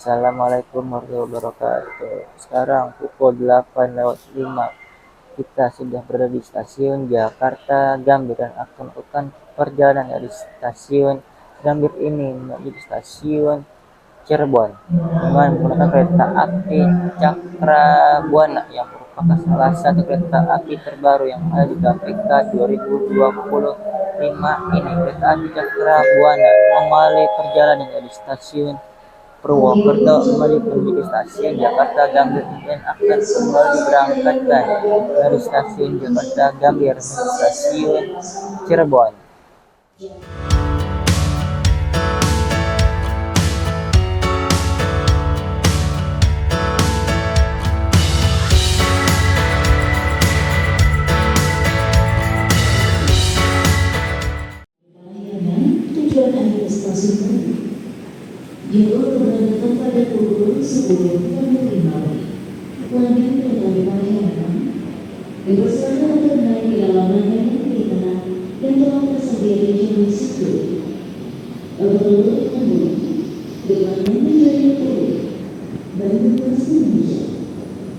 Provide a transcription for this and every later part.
Assalamualaikum warahmatullahi wabarakatuh. Sekarang pukul 8:05. Kita sudah berada di stasiun Jakarta Gambir dan akan melakukan perjalanan dari stasiun Gambir ini menuju stasiun Cirebon dengan menggunakan kereta api Cakrabuana yang merupakan salah satu kereta api terbaru yang ada di KPK 2025 ini. Kereta api Cakrabuana memulai perjalanan dari stasiun Purwokerto menuju ke stasiun Jakarta Gambir dan akan kembali berangkatkan dari stasiun Jakarta Gambir menuju stasiun Cirebon. Tujuan akhir stasiun jadwal keberangkatan pada pukul 10.45. Pelanggan kereta api Parahyangan dipersilakan untuk naik di halaman yang dikenakan yang telah tersedia di jalur situ. Overload Handling dengan menjadi perlu Bandung Indonesia.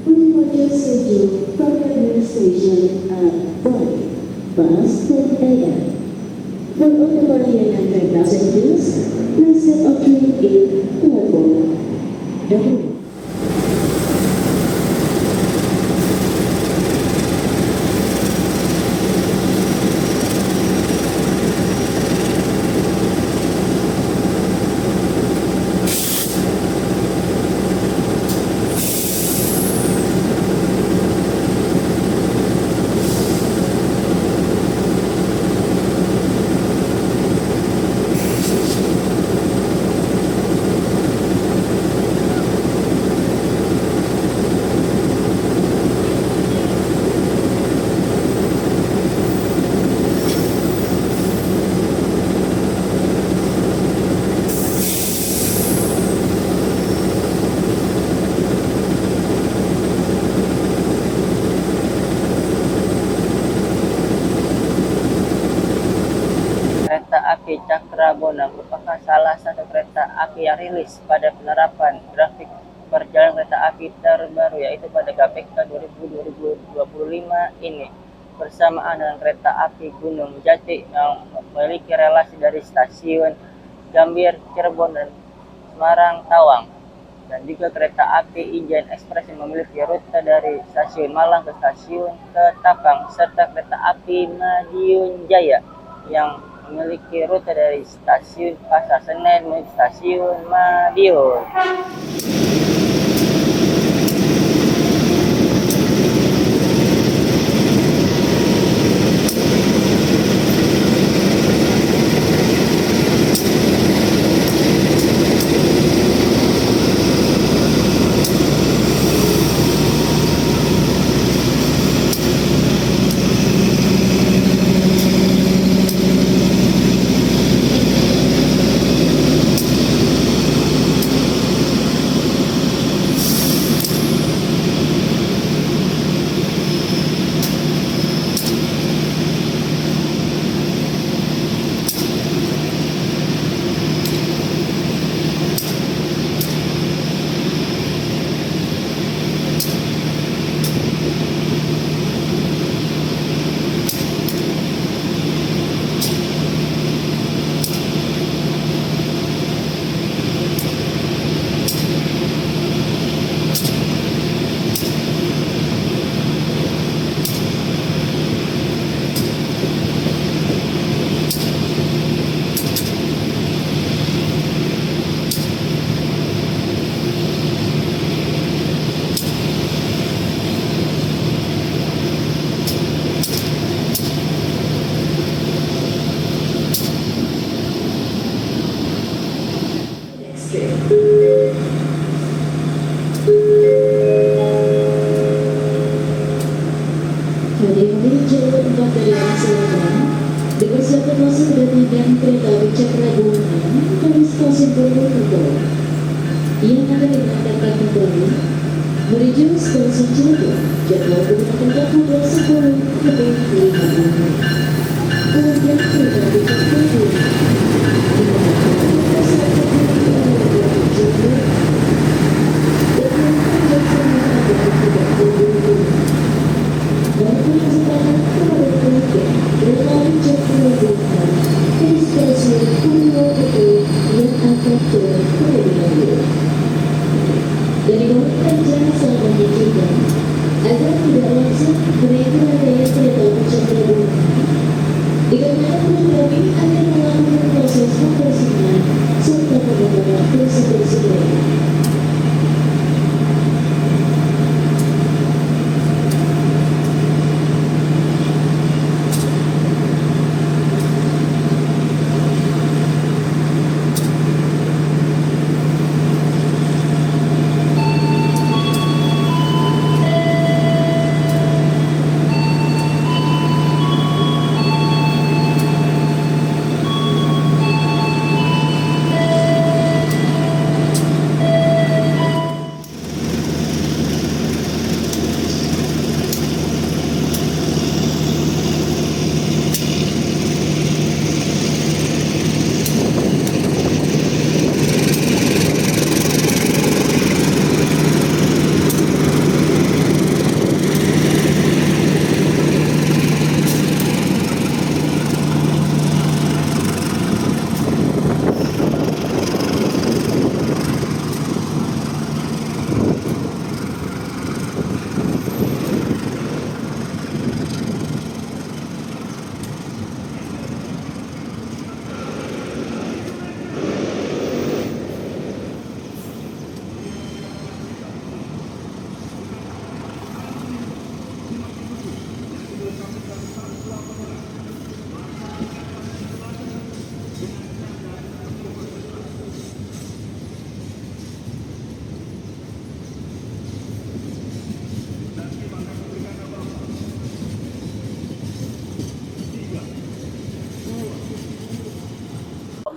Departure schedule for Gambir Station at 5:10 a.m. For all the Parahyangan train passengers, please set up train in platform W. Kereta api Cakrabuana merupakan salah satu kereta api yang rilis pada penerapan grafik perjalanan kereta api terbaru yaitu pada KPK 2025 ini bersamaan dengan kereta api Gunung Jati yang memiliki relasi dari stasiun Gambir, Cirebon, dan Semarang Tawang, dan juga kereta api Ijen Express yang memiliki rute dari stasiun Malang ke stasiun Ketapang, serta kereta api Madiun Jaya yang memiliki rute dari stasiun Pasar Senen menuju stasiun Madiun. Hadirin jalur 4 dari arah selatan dipersilakan masuk dan naikkan kereta api Cakrabuana dari stasiun Purwokerto yang akan diberangkatkan kembali menuju stasiun Cirebon. Jadwal keberangkatan pukul 10.50. Kemudian kereta api Cakrabuana diberangkatkan ke stasiun Cirebon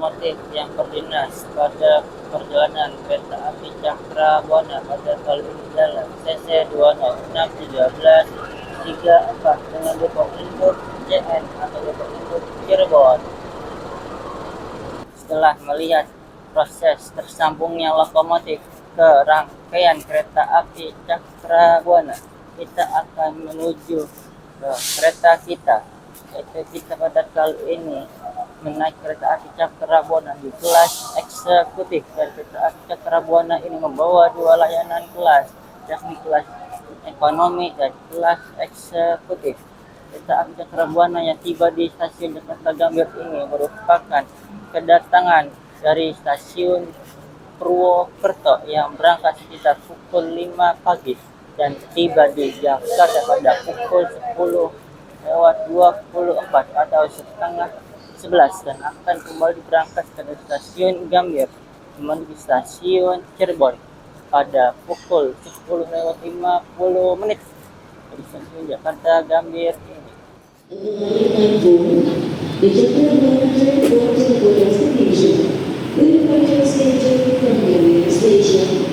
lokomotif yang berdinas pada perjalanan kereta api Cakrabuana pada kali ini dalam CC 20613 34 dengan depo induk CN atau depo induk Cirebon. Setelah melihat proses tersambungnya lokomotif ke rangkaian kereta api Cakrabuana, kita akan menuju ke kereta kita. Yaitu kita pada kali ini menaik kereta api Cakrabuana di kelas eksekutif, dan kereta api Cakrabuana ini membawa dua layanan kelas, yakni kelas ekonomi dan kelas eksekutif. Kereta api Cakrabuana yang tiba di stasiun Jakarta Gambir ini merupakan kedatangan dari stasiun Purwokerto yang berangkat sekitar pukul 5 pagi dan tiba di Jakarta pada pukul 10:24 atau setengah 11 dan akan kembali berangkat ke stasiun Gambir menuju stasiun Cirebon pada pukul 10:50 di stasiun Jakarta Gambir ini. The Jakarta train board to the Bodh station will departure schedule from the railway station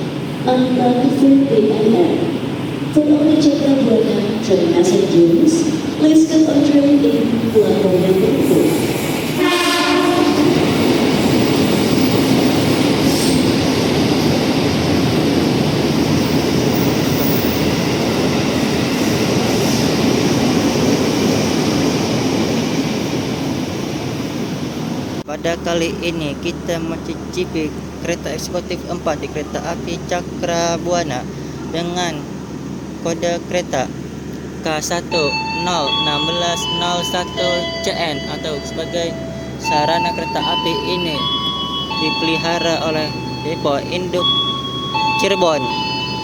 on 9:50 a.m. For all the Jakarta train passengers, please get on train in platform number 4. Pada kali ini kita mencicipi kereta eksekutif 4 di kereta api Cakrabuana dengan kode kereta K1011601CN atau sebagai sarana kereta api ini dipelihara oleh depo induk Cirebon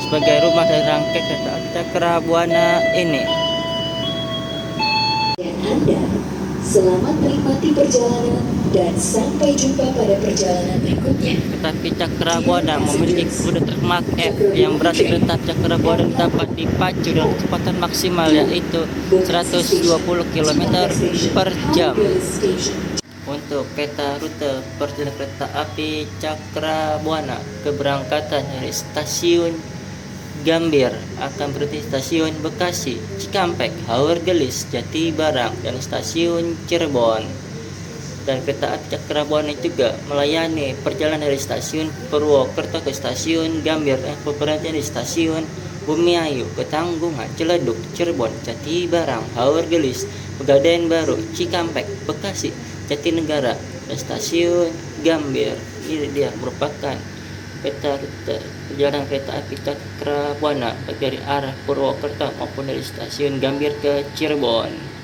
sebagai rumah dari rangkaian kereta api Cakrabuana ini. Dan Anda, selamat menikmati perjalanan dan sampai jumpa pada perjalanan berikutnya. Kereta api Cakrabuana memiliki kode truk Mark F yang berarti kereta api Cakrabuana dapat dipacu dengan kecepatan maksimal yaitu 120 km per jam. Untuk peta rute perjalanan kereta api Cakrabuana, keberangkatan dari stasiun Gambir akan berhenti stasiun Bekasi, Cikampek, Haurgelis, Jatibarang, dan stasiun Cirebon. Dan kereta api Cakrabuana juga melayani perjalanan dari stasiun Purwokerto ke stasiun Gambir dan berhenti di stasiun Bumiayu, Ketanggungan, Ciledug, Cirebon, Jatibarang, Haurgelis, Pegadaian Baru, Cikampek, Bekasi, Jatinegara, dan stasiun Gambir. Ini dia merupakan peta rute perjalanan kereta api Cakrabuana dari arah Purwokerto maupun dari stasiun Gambir ke Cirebon.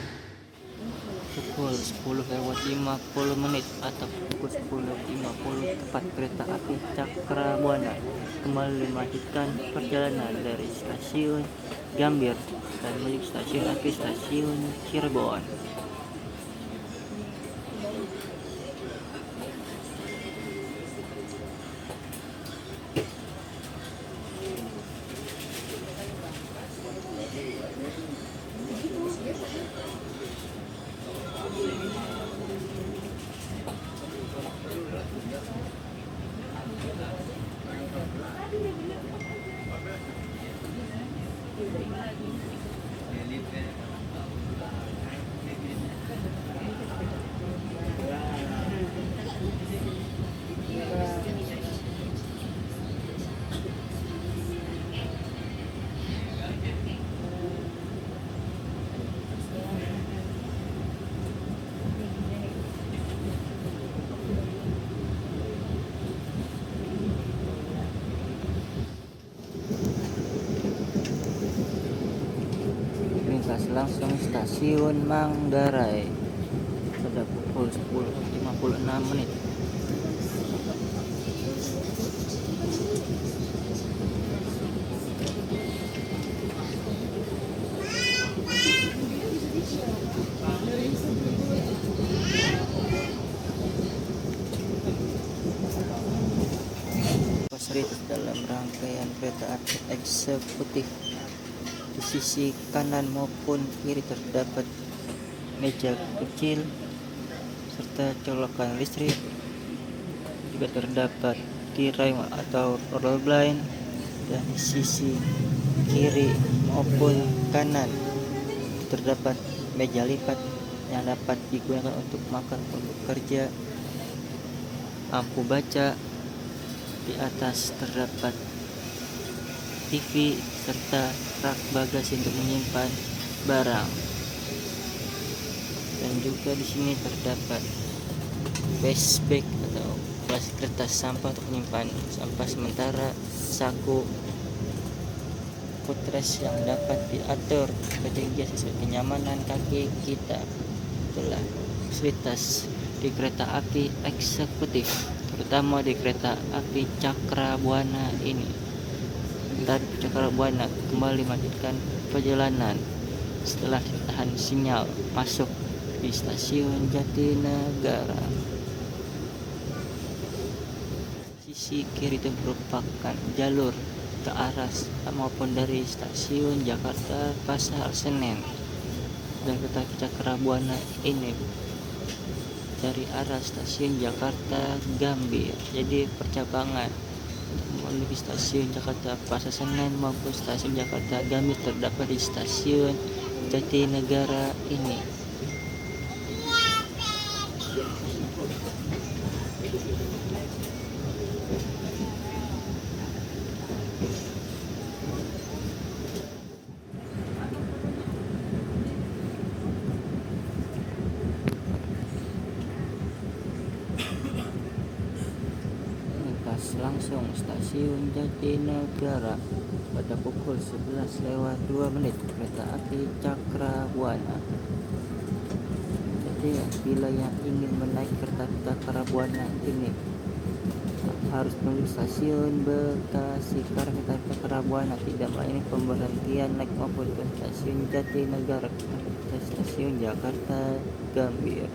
Pukul 10:50 atau pukul 10:50 tepat kereta api Cakrabuana kembali melanjutkan perjalanan dari stasiun Gambir dan menuju stasiun Cirebon. Langsung stasiun Manggarai pada pukul 10:56. Fasilitas dalam rangkaian kereta api eksekutif. Di sisi kanan maupun kiri terdapat meja kecil serta colokan listrik juga terdapat tirai atau roll blind, dan di sisi kiri maupun kanan terdapat meja lipat yang dapat digunakan untuk makan untuk kerja, lampu baca. Di atas terdapat TV serta rak bagasi untuk menyimpan barang. Dan juga di sini terdapat waste bag atau plastik kertas sampah untuk menyimpan sampah sementara, saku, footrest yang dapat diatur ketinggian sesuai kenyamanan kaki kita. Itulah fasilitas di kereta api eksekutif, terutama di kereta api Cakrabuana ini. Dan Cakrabuana kembali melanjutkan perjalanan setelah ditahan sinyal masuk di stasiun Jatinegara. Sisi kiri itu merupakan jalur ke arah maupun dari stasiun Jakarta Pasar Senen, dan kereta api Cakrabuana ini dari arah stasiun Jakarta Gambir. Jadi percabangan menuju stasiun Jakarta Pasar Senen maupun stasiun Jakarta Gambir terdapat di stasiun Jatinegara ini. Langsung stasiun Jatinegara pada pukul 11:02 kereta api Cakrabuana. Jadi bila yang ingin menaiki kereta api Cakrabuana ini harus menuju stasiun Bekasi, karena kereta api Cakrabuana tidak melayani pemberhentian naik maupun ke stasiun Jatinegara ke stasiun Jakarta Gambir.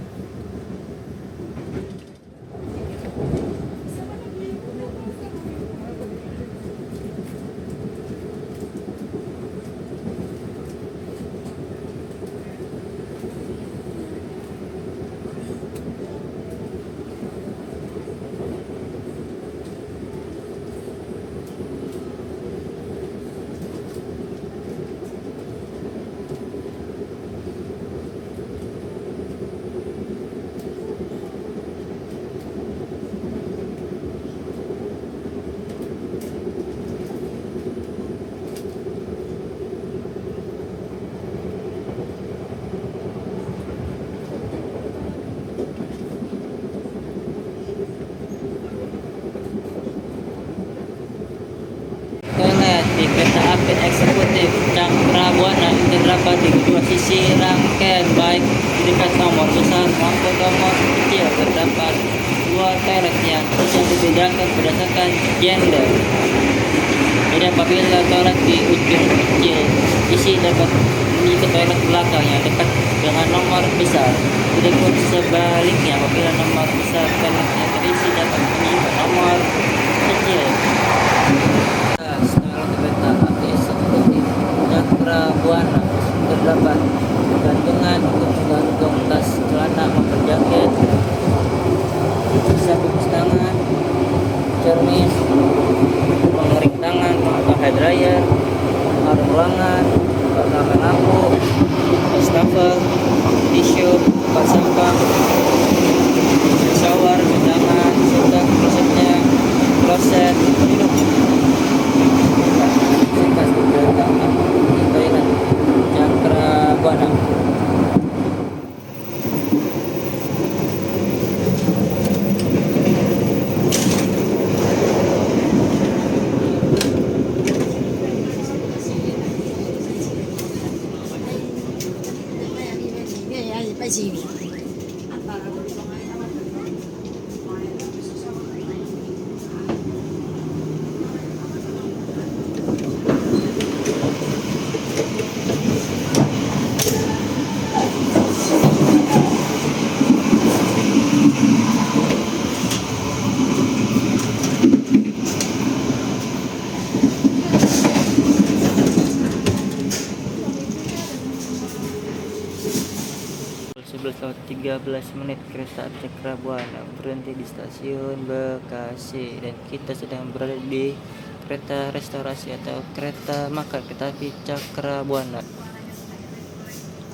Di kereta api eksekutif Cakrabuana terdapat di kedua sisi rangkaian, baik di dekat nomor besar maupun nomor kecil terdapat dua toilet yang dibedakan berdasarkan gender. Jadi apabila toilet di ujung kecil isi dapat menuju ke toilet belakang yang dekat dengan nomor besar. Begitupun sebaliknya, apabila nomor besar toiletnya terisi dapat menuju ke nomor kecil. Kereta api eksekutif Cakrabuana terdapat gantungan untuk menggantung tas, celana maupun jaket, bisa bungkus tangan, cermin, pengering tangan atau hair dryer, arung lengan, pengaman lampu, wastafel, tisu, tempat sampah, shower, tangan, serta klosetnya, kloset minum. Toilet Cakrabuana. 11:13 kereta api Cakrabuana berhenti di stasiun Bekasi, dan kita sedang berada di kereta restorasi atau kereta makan kereta api Cakrabuana.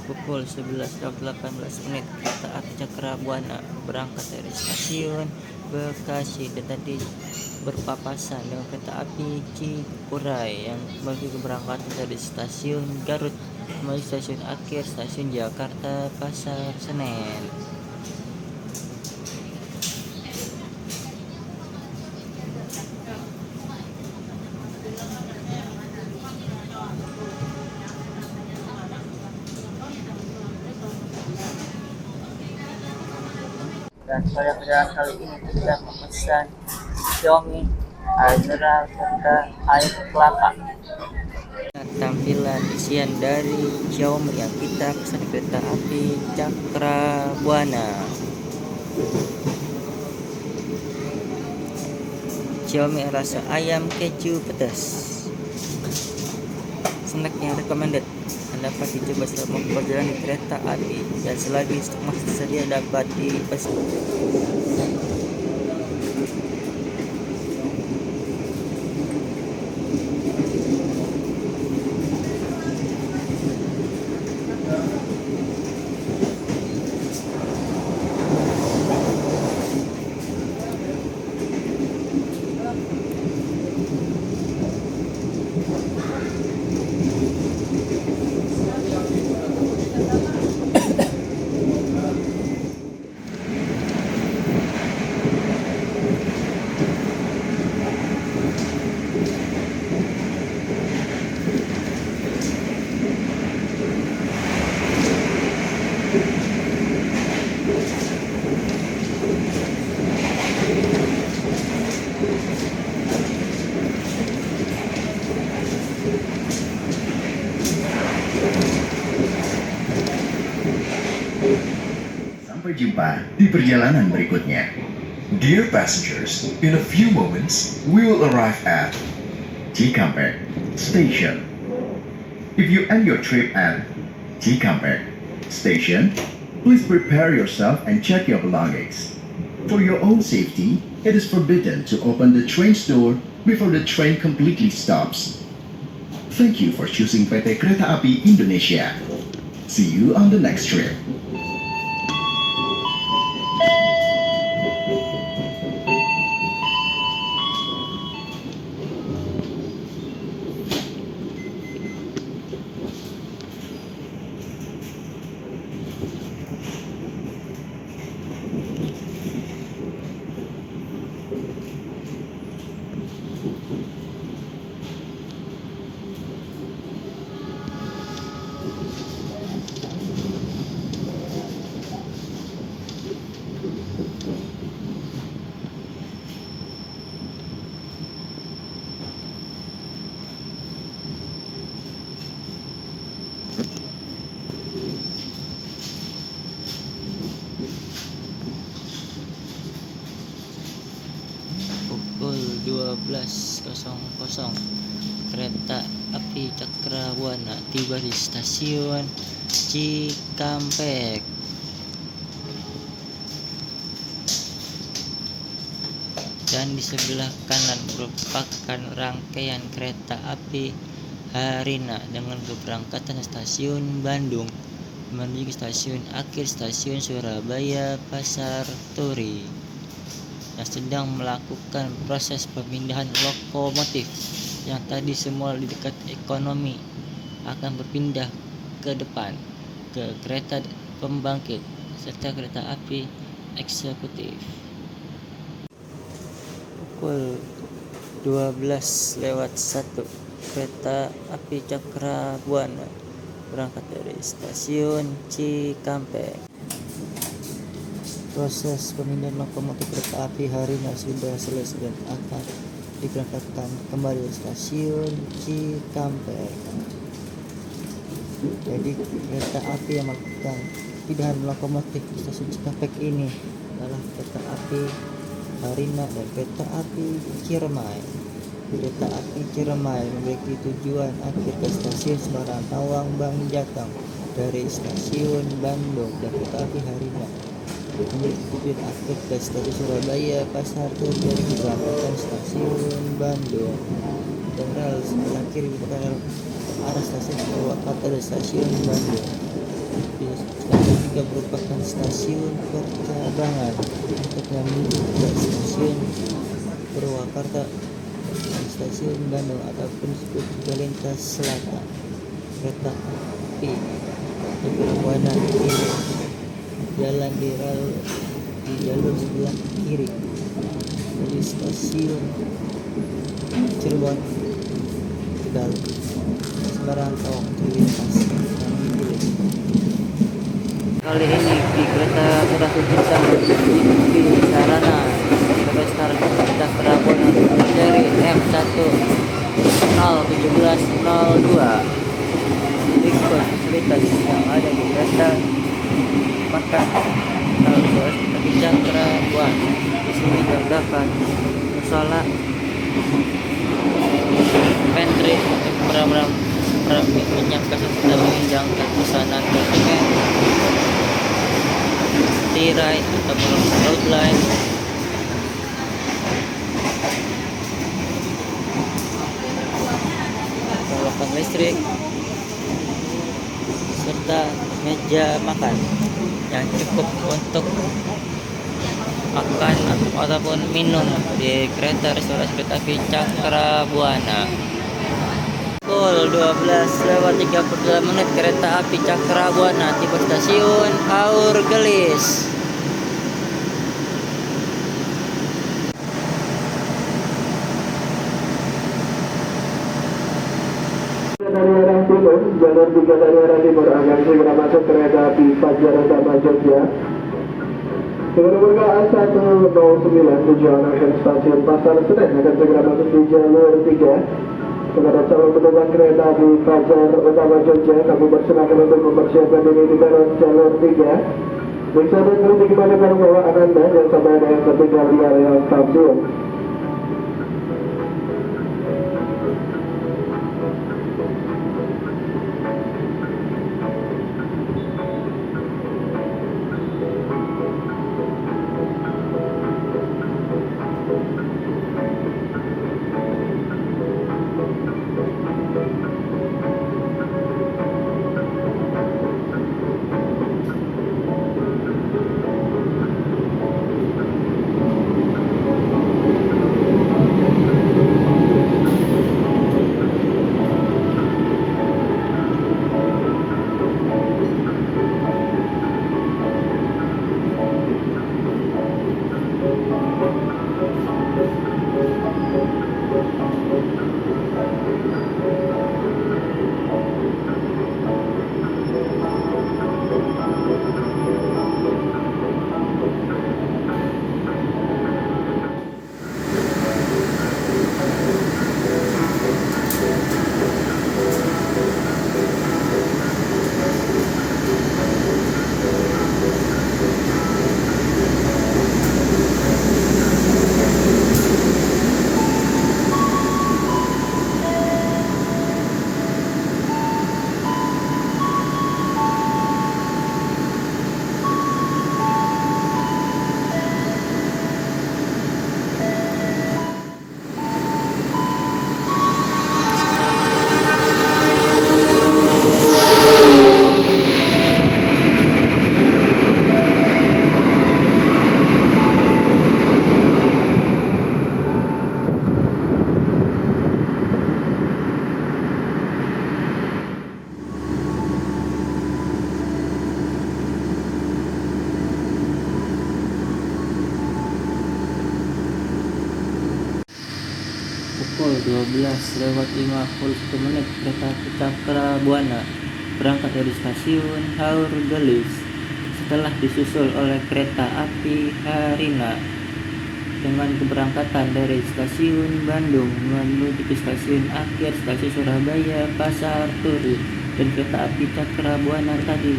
Pukul 11:18 kereta api Cakrabuana berangkat dari stasiun Bekasi dan tadi berpapasan dengan kereta api Cikuray yang menuju keberangkatan dari stasiun Garut menuju stasiun akhir stasiun Jakarta Pasar Senen. Dan pada perjalanan kali ini kita memesan Xiaomi Azra serta air kelapa. Tampilan isian dari Xiaomi yang kita pesan di kereta api Cakrabuana. Xiaomi rasa ayam keju pedas. Snack yang recommended dapat dicoba selama perjalanan di kereta api dan selagi stok masih tersedia dapat dipesan. Sampai jumpa di perjalanan berikutnya. Dear passengers, in a few moments we will arrive at Cikampek Station. If you end your trip at Cikampek Station, please prepare yourself and check your belongings. For your own safety, it is forbidden to open the train's door before the train completely stops. Thank you for choosing PT Kereta Api Indonesia. See you on the next trip. Pukul 12.00 kereta api Cakrabuana tiba di stasiun Cikampek. Dan di sebelah kanan merupakan rangkaian kereta api Harina dengan keberangkatan stasiun Bandung menuju stasiun akhir stasiun Surabaya Pasar Turi, yang sedang melakukan proses pemindahan lokomotif yang tadi semula di dekat ekonomi akan berpindah ke depan ke kereta pembangkit serta kereta api eksekutif. Pukul 12:01 kereta api Cakrabuana berangkat dari stasiun Cikampek. Proses pemindahan lokomotif kereta api Harina sudah selesai dan akan diberangkatkan kembali ke stasiun Cikampek. Jadi kereta api yang melakukan pindahan lokomotif di stasiun Cikampek ini adalah kereta api Harina dan kereta api Ciremai. Kereta api Ciremai memiliki tujuan akhir ke stasiun Semarang Tawang Bang Jateng dari stasiun Bandung, dan kereta api Harina memiliki tujuan akhir ke stasiun Surabaya Pasar Turi dari keberangkatan stasiun Bandung, dan rel sebelah kiri merupakan rel arah stasiun Purwakarta dan stasiun Bandung. Stasiun juga merupakan stasiun percabangan untuk menuju ke stasiun Purwakarta dan stasiun Bandung, ataupun disebut juga lintas selatan. Kereta api Warna ini jalan di jalur sebelah kiri dari stasiun Cirebon, Tegal, Semarang, Tawang, terlintas yang dipilih. Kali ini di kereta sudah Bintang di sarana Bebestar Cakra Bono seri M1 01702. Berikut fasilitas yang ada di kereta makan tapi Cakra Bono. Di sini terdapat musola, pantry untuk menyiapkan serta menghidangkan pesanan dokumen, tirai atau outline, colokan listrik, serta meja makan yang cukup untuk makan ataupun minum di kereta restorasi kereta api Cakra Buana. Pukul 12:32 kereta api Cakra Buana tiba stasiun Haur Gelis. Dari arah timur, jalur 3 dari arah timur akan segera masuk kereta api Fajar Utama Jogja dengan nomor KA109 tujuan akhir stasiun Pasar Senen akan segera masuk di jalur 3. Kepada calon penumpang kereta api Fajar Utama Jogja, kami persilakan untuk mempersiapkan diri di peron jalur 3. Bisa berhenti kembali barang bawaan Anda yang sampai ada yang tertinggal di area stasiun. Pukul 12:51 kereta api Cakra Buana berangkat dari stasiun Haur Gelis setelah disusul oleh kereta api Harina dengan keberangkatan dari stasiun Bandung menuju ke stasiun akhir stasiun Surabaya Pasar Turi, dan kereta api Cakra Buana tadi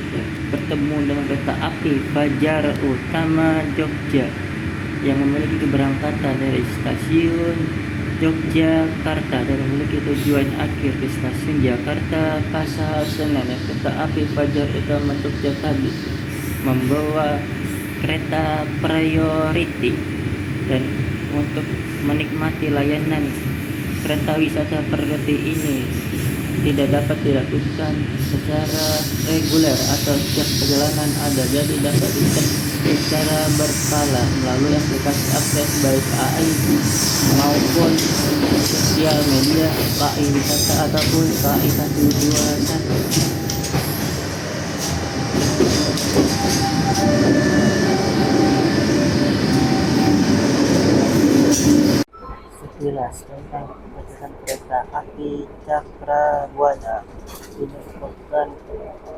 bertemu dengan kereta api Fajar Utama Jogja yang memiliki keberangkatan dari stasiun Yogyakarta dan memiliki tujuan akhir di stasiun Jakarta Pasar Senen. Kereta api Fajar Utama Yogyakarta membawa kereta priority, dan untuk menikmati layanan kereta wisata priority ini tidak dapat dilakukan secara reguler atau setiap perjalanan ada, jadi dapat dicek secara berkala melalui aplikasi akses baik AI maupun sosial media KAI Wisata ataupun KAI 121. Sekilas tentang perjalanan kereta api Cakrabuana. Ini merupakan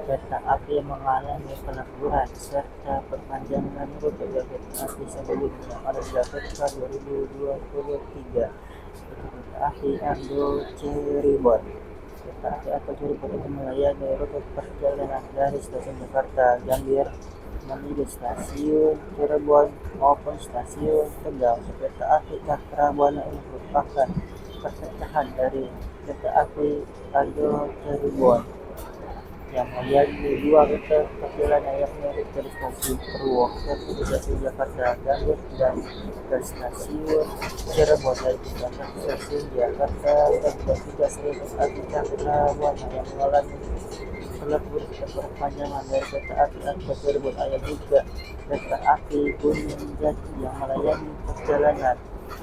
kereta api yang mengalami peleburan serta perpanjangan rute kereta api sebelumnya pada Jakarta 2023. Kereta api Argo Cirebon. Kereta api Argo Cirebon itu melayani rute perjalanan dari stasiun Jakarta Gambir menuju stasiun Cirebon maupun stasiun Tegal. Kereta api Cakrabuana ini merupakan perpecahan dari kereta api Argo Cirebon yang melayani dua rute perjalanan, yakni rute dari stasiun Purwokerto ke stasiun Jakarta Gambir dan ke stasiun Cirebon dari stasiun Jakarta, dan juga kereta api Cakrabuana yang mengalami pelebur perpanjangan dari kereta api Argo Cirebon. Ada juga kereta api Gunung Jati yang melayani perjalanan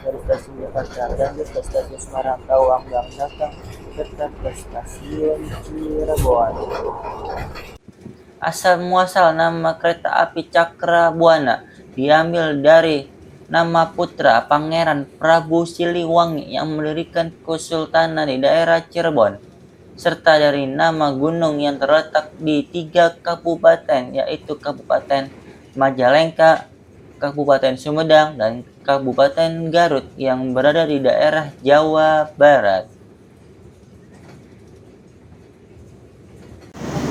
dari stasiun Jakarta Gambir ke stasiun Semarang Tawang yang datang tetap ke stasiun Cirebon. Asal muasal nama kereta api Cakrabuana diambil dari nama putra Pangeran Prabu Siliwangi yang mendirikan kesultanan di daerah Cirebon, serta dari nama gunung yang terletak di 3 kabupaten, yaitu Kabupaten Majalengka, Kabupaten Sumedang, dan Kabupaten Garut yang berada di daerah Jawa Barat.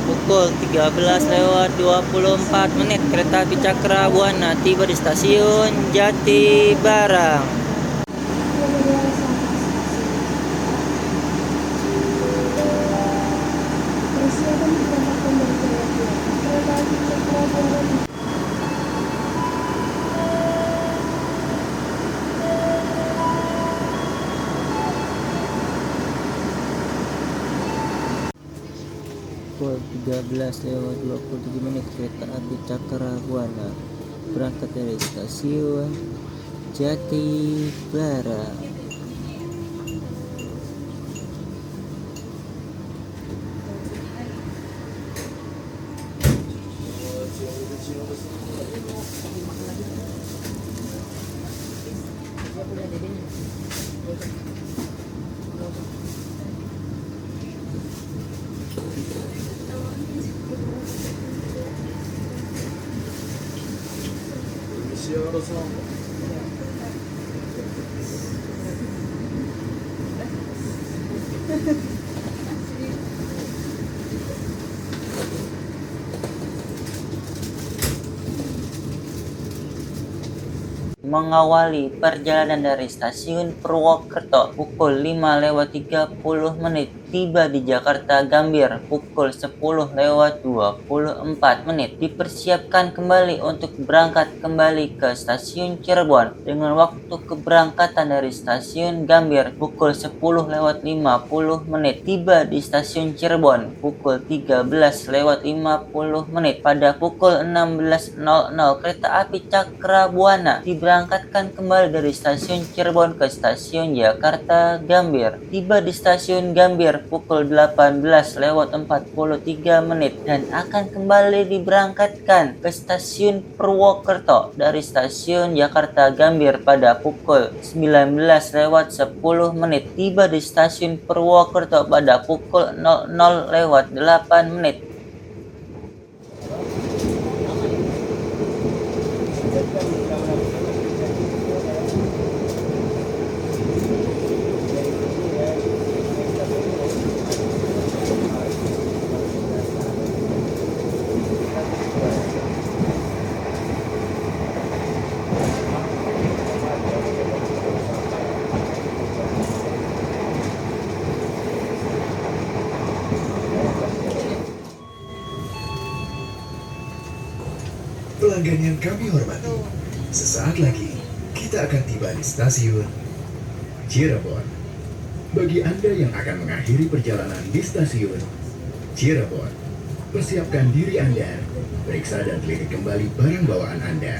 Pukul 13:24 kereta api Cakrabuana tiba di stasiun Jatibarang. Persiapan keberangkatan dari Jayapura. Kereta api Cakrabuana Pukul 13:27 kereta api Cakrabuana berangkat dari stasiun Jatibarang. Mengawali perjalanan dari stasiun Purwokerto pukul 5:30 tiba di Jakarta Gambir pukul 10:24. Dipersiapkan kembali untuk berangkat kembali ke stasiun Cirebon dengan waktu keberangkatan dari stasiun Gambir pukul 10:50. Tiba di stasiun Cirebon pukul 13:50. Pada pukul 16:00 kereta api Cakrabuana diberangkatkan kembali dari stasiun Cirebon ke stasiun Jakarta Gambir. Tiba di stasiun Gambir pukul 18:43 dan akan kembali diberangkatkan ke stasiun Purwokerto dari stasiun Jakarta Gambir pada pukul 19:10. Tiba di stasiun Purwokerto pada pukul 00:08. pelanggan yang kami hormati, sesaat lagi kita akan tiba di stasiun Cirebon. Bagi Anda yang akan mengakhiri perjalanan di stasiun Cirebon, persiapkan diri Anda, periksa dan teliti kembali barang bawaan Anda.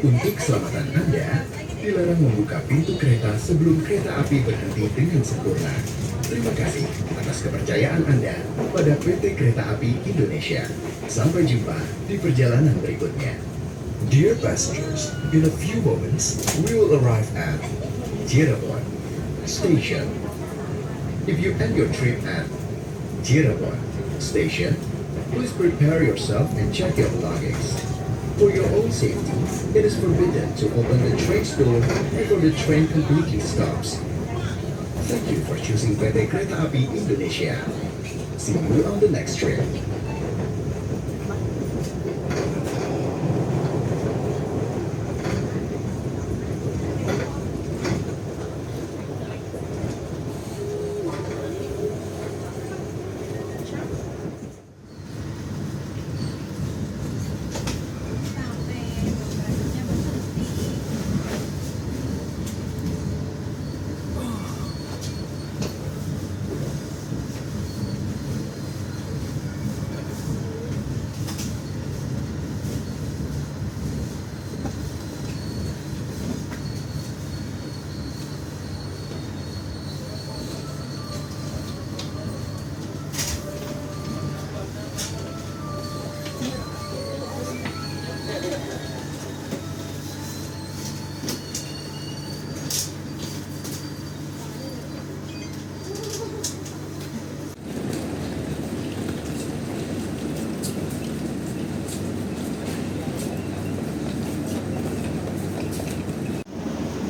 Untuk keselamatan Anda, dilarang membuka pintu kereta sebelum kereta api berhenti dengan sempurna. Terima kasih atas kepercayaan Anda pada PT Kereta Api Indonesia. Sampai jumpa di perjalanan berikutnya. Dear passengers, in a few moments, we will arrive at Cirebon Station. If you end your trip at Cirebon Station, please prepare yourself and check your belongings. For your own safety, it is forbidden to open the train's door before the train completely stops. Thank you for choosing PT Kereta Api Indonesia. See you on the next trip.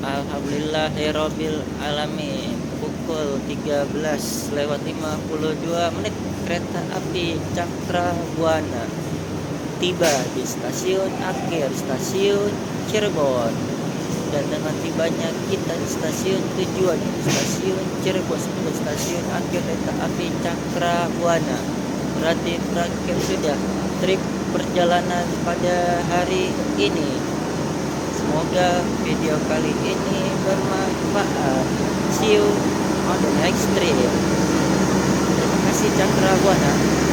Alhamdulillahirabbil alamin. Pukul 13:52 kereta api Cakrabuana tiba di stasiun akhir stasiun Cirebon. Dan dengan tibanya kita di stasiun tujuan stasiun Cirebon, stasiun akhir kereta api Cakrabuana, berarti berakhir sudah trip perjalanan pada hari ini. Semoga video kali ini bermanfaat. See you on the next trip. Terima kasih Cakrabuana.